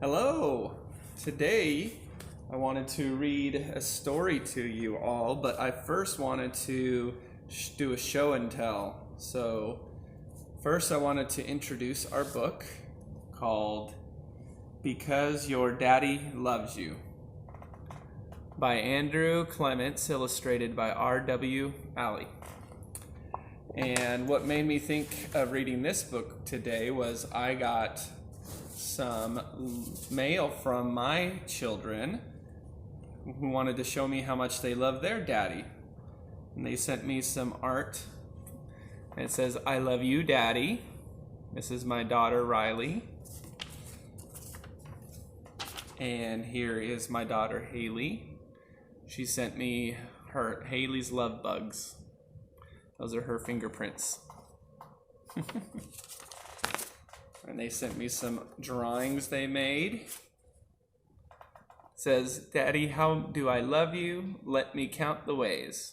Hello! Today I wanted to read a story to you all, but I first wanted to do a show and tell. So, first I wanted to introduce our book called Because Your Daddy Loves You by Andrew Clements, illustrated by R.W. Alley. And what made me think of reading this book today was I got some mail from my children who wanted to show me how much they love their daddy. And they sent me some art. And it says, "I love you, Daddy." This is my daughter, Riley. And here is my daughter, Haley. She sent me her Haley's love bugs. Those are her fingerprints. And they sent me some drawings they made. It says, "Daddy, how do I love you? Let me count the ways."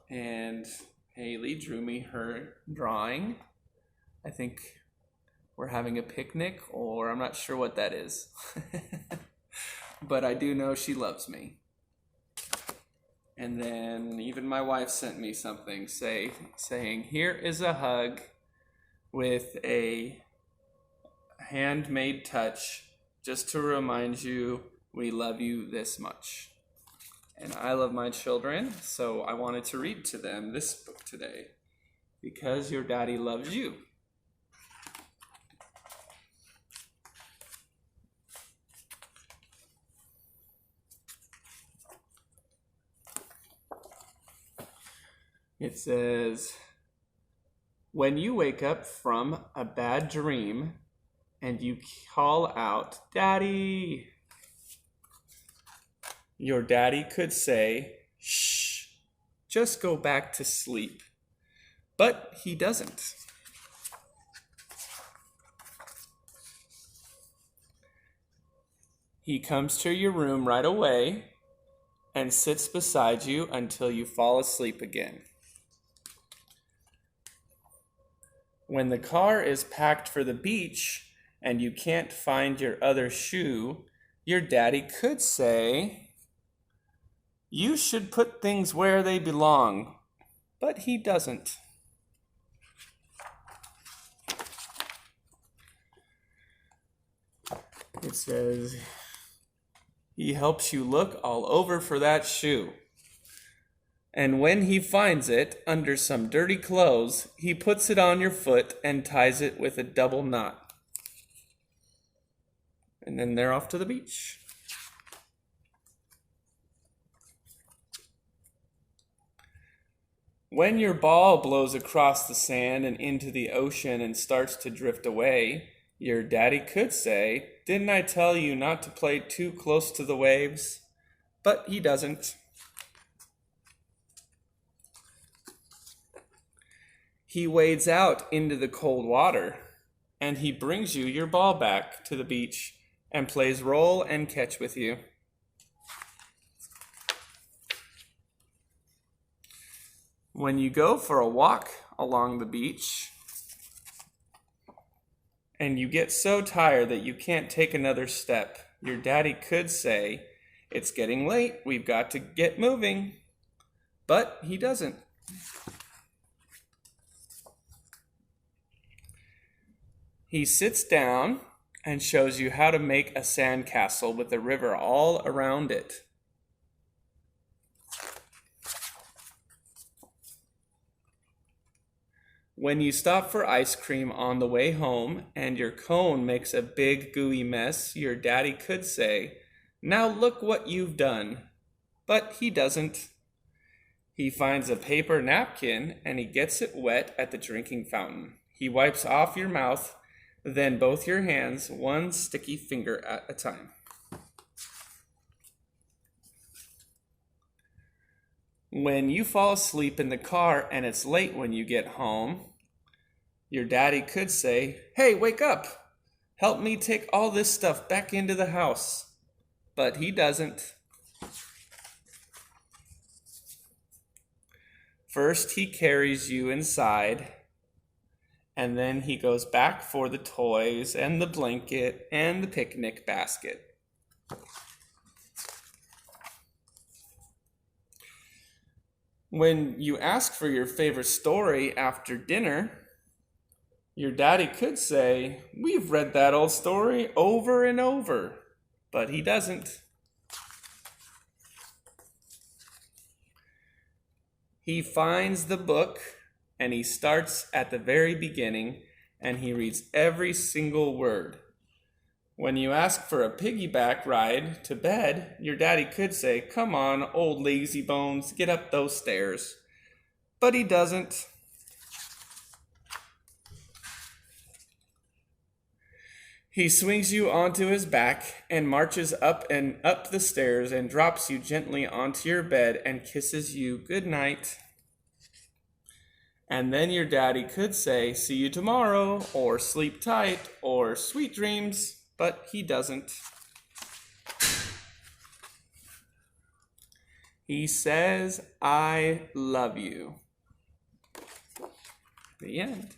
And Haley drew me her drawing. I think we're having a picnic, or I'm not sure what that is. But I do know she loves me. And then even my wife sent me something saying, "Here is a hug with a handmade touch just to remind you we love you this much." And I love my children, so I wanted to read to them this book today, Because Your Daddy Loves You. It says, "When you wake up from a bad dream and you call out, 'Daddy,' your daddy could say, 'Shh, just go back to sleep.' But he doesn't. He comes to your room right away and sits beside you until you fall asleep again. When the car is packed for the beach and you can't find your other shoe, your daddy could say, 'You should put things where they belong,' but he doesn't. It says, he helps you look all over for that shoe. And when he finds it under some dirty clothes, he puts it on your foot and ties it with a double knot. And then they're off to the beach." When your ball blows across the sand and into the ocean and starts to drift away, your daddy could say, "Didn't I tell you not to play too close to the waves?" But he doesn't. He wades out into the cold water, and he brings you your ball back to the beach and plays roll and catch with you. When you go for a walk along the beach and you get so tired that you can't take another step, your daddy could say, "It's getting late, we've got to get moving." But he doesn't. He sits down and shows you how to make a sandcastle with a river all around it. When you stop for ice cream on the way home and your cone makes a big gooey mess, your daddy could say, "Now look what you've done." But he doesn't. He finds a paper napkin and he gets it wet at the drinking fountain. He wipes off your mouth, then both your hands, one sticky finger at a time. When you fall asleep in the car and it's late when you get home, your daddy could say, "Hey, wake up! Help me take all this stuff back into the house." But he doesn't. First, he carries you inside And then he goes back for the toys and the blanket and the picnic basket. When you ask for your favorite story after dinner, your daddy could say, "We've read that old story over and over," but he doesn't. He finds the book and he starts at the very beginning and he reads every single word. When you ask for a piggyback ride to bed, your daddy could say, "Come on, old lazy bones, get up those stairs." But he doesn't. He swings you onto his back and marches up and up the stairs and drops you gently onto your bed and kisses you good night. And then your daddy could say, "See you tomorrow," or "Sleep tight," or "Sweet dreams," but he doesn't. He says, "I love you." The end.